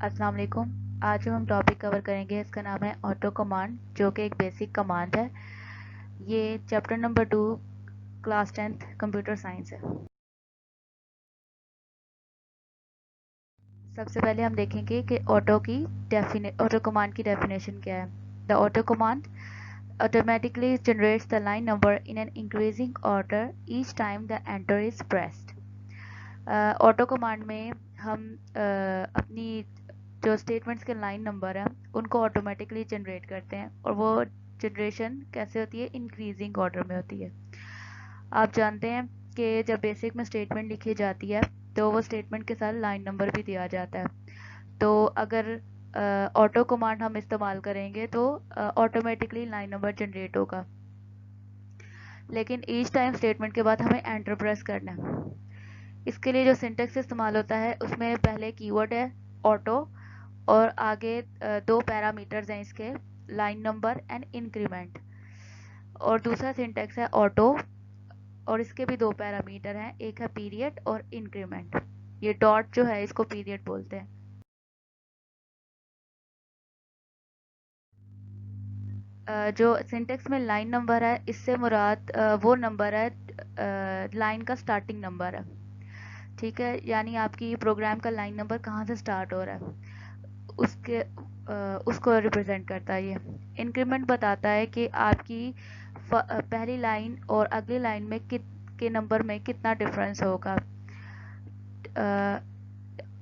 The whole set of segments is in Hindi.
अस्सलाम वालेकुम। आज जो हम टॉपिक कवर करेंगे इसका नाम है ऑटो कमांड, जो कि एक बेसिक कमांड है। ये chapter number 2 class 10th computer science है। सबसे पहले हम देखेंगे कि ऑटो कमांड की डेफिनेशन क्या है। The auto command automatically generates the line number in an increasing order each time the enter is pressed। Auto command में हम अपनी जो स्टेटमेंट्स के लाइन नंबर हैं उनको ऑटोमेटिकली जनरेट करते हैं, और वो जनरेशन कैसे होती है, इंक्रीजिंग ऑर्डर में होती है। आप जानते हैं कि जब बेसिक में स्टेटमेंट लिखी जाती है तो वो स्टेटमेंट के साथ लाइन नंबर भी दिया जाता है। तो अगर ऑटो कमांड हम इस्तेमाल करेंगे तो ऑटोमेटिकली लाइन नंबर जनरेट होगा, लेकिन ईच टाइम स्टेटमेंट के बाद हमें एंटर प्रेस करना है। इसके लिए जो सिंटेक्स इस्तेमाल होता है उसमें पहले कीवर्ड है ऑटो, और आगे दो पैरामीटर्स हैं इसके, लाइन नंबर एंड इंक्रीमेंट। और दूसरा सिंटेक्स है ऑटो, और इसके भी दो पैरामीटर हैं, एक है पीरियड और इंक्रीमेंट। ये डॉट जो है इसको पीरियड बोलते हैं। जो सिंटेक्स में लाइन नंबर है इससे मुराद वो नंबर है लाइन का स्टार्टिंग नंबर है। ठीक है, यानी आपकी प्रोग्राम का लाइन नंबर कहाँ से स्टार्ट हो रहा है उसको रिप्रेजेंट करता है ये। इंक्रीमेंट बताता है कि आपकी पहली लाइन और अगली लाइन में के नंबर में कितना डिफरेंस होगा।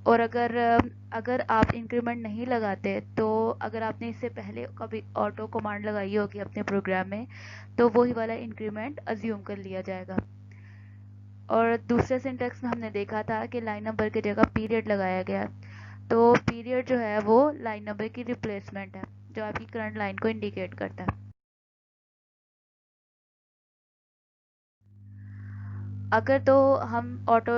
और अगर आप इंक्रीमेंट नहीं लगाते तो अगर आपने इससे पहले कभी ऑटो कमांड लगाई होगी अपने प्रोग्राम में तो वही वाला इंक्रीमेंट अज्यूम कर लिया जाएगा। और दूसरे सिंटेक्स में हमने देखा था कि लाइन नंबर की जगह पीरियड लगाया गया, तो पीरियड जो है वो लाइन नंबर की रिप्लेसमेंट है जो आपकी करंट लाइन को इंडिकेट करता है। अगर तो हम ऑटो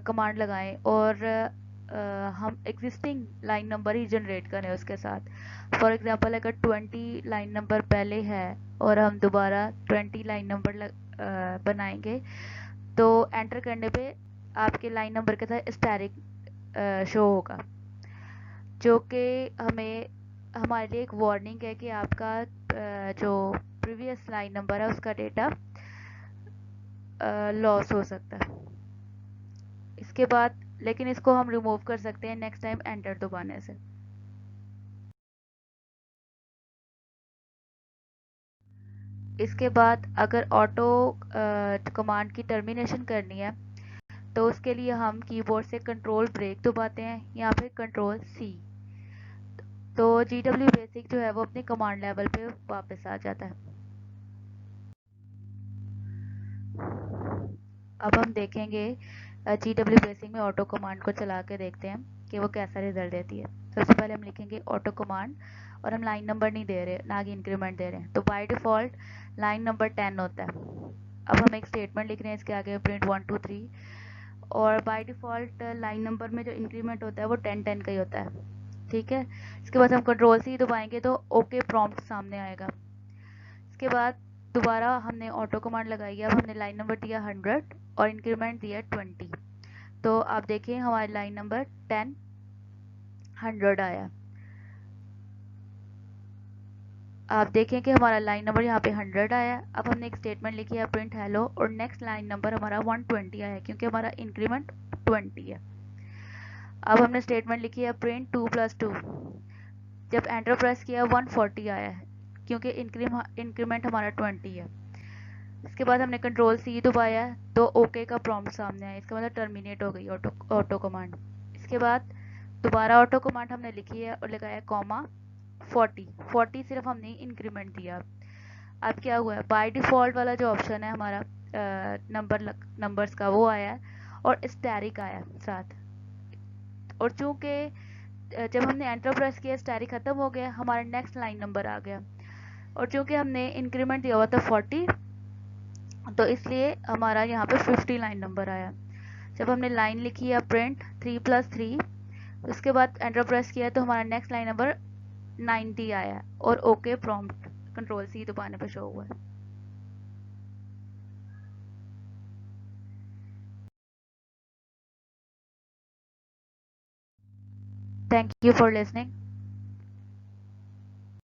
कमांड लगाएं और हम एग्जिस्टिंग लाइन नंबर ही जनरेट करें उसके साथ। फॉर एग्जांपल अगर 20 लाइन नंबर पहले है और हम दोबारा 20 लाइन नंबर बनाएंगे तो एंटर करने पे आपके लाइन नंबर के साथ स्टैटिक शो होगा, जो कि हमें हमारे लिए एक वार्निंग है कि आपका जो प्रीवियस लाइन नंबर है उसका डेटा लॉस हो सकता है। इसके बाद लेकिन इसको हम रिमूव कर सकते हैं नेक्स्ट टाइम एंटर दबाने से। इसके बाद अगर ऑटो कमांड की टर्मिनेशन करनी है तो उसके लिए हम कीबोर्ड से कंट्रोल ब्रेक दबाते हैं या फिर कंट्रोल सी। तो GW बेसिक जो है वो अपने कमांड लेवल पे वापस आ जाता है। अब हम देखेंगे GW बेसिक में ऑटो कमांड को चला के देखते हैं कि वो कैसा रिजल्ट देती है। सबसे पहले हम लिखेंगे ऑटो कमांड, और हम लाइन नंबर नहीं दे रहे, ना कि इंक्रीमेंट दे रहे हैं, तो बाय डिफ़ॉल्ट लाइन नंबर 10 होता है। अब हम एक स्टेटमेंट लिख रहे हैं इसके आगे प्रिंट 1 2 3, और बाय डिफ़ॉल्ट लाइन नंबर में जो इंक्रीमेंट होता है वो 10 10 का ही होता है। ठीक है, इसके बाद हम कंट्रोल सी दबाएंगे तो ओके प्रॉम्प्ट सामने आएगा। इसके बाद दोबारा हमने ऑटो कमांड लगाई है, अब हमने लाइन नंबर दिया 100 और इंक्रीमेंट दिया 20। तो आप देखिए हमारी लाइन नंबर 10 100 आया। आप देखें कि हमारा लाइन नंबर यहाँ पे 100 आया। अब हमने एक स्टेटमेंट लिखी है प्रिंट हेलो, और नेक्स्ट लाइन नंबर हमारा 120 आया क्योंकि हमारा इंक्रीमेंट 20 है। अब हमने स्टेटमेंट लिखी है प्रिंट 2 + 2। जब एंटर प्रेस किया 140 आया है क्योंकि इंक्रीमेंट हमारा 20 है। इसके बाद हमने कंट्रोल सी दबाया तो ओके का प्रॉम्प्ट सामने आया, इसका मतलब टर्मिनेट हो गई ऑटो कमांड। इसके बाद दोबारा ऑटो कमांड हमने लिखी है और लगाया कॉमा 40 सिर्फ हमने इंक्रीमेंट दिया। अब क्या हुआ है, बाय डिफ़ॉल्ट वाला जो ऑप्शन है हमारा नंबर्स का वो आया है और स्टैटिक आया साथ। और चूंकि जब हमने एंटर प्रेस किया स्टैटिक खत्म हो गया, हमारा नेक्स्ट लाइन नंबर आ गया, और चूंकि हमने इंक्रीमेंट दिया हुआ था 40 तो इसलिए हमारा यहाँ पे 50 लाइन नंबर आया। जब हमने लाइन लिखी है प्रिंट 3 + 3, उसके बाद एंटर प्रेस किया तो हमारा नेक्स्ट लाइन नंबर 90 आया और ओके प्रॉम्प्ट कंट्रोल सी दबाने पर शो हुआ है। Thank you for listening.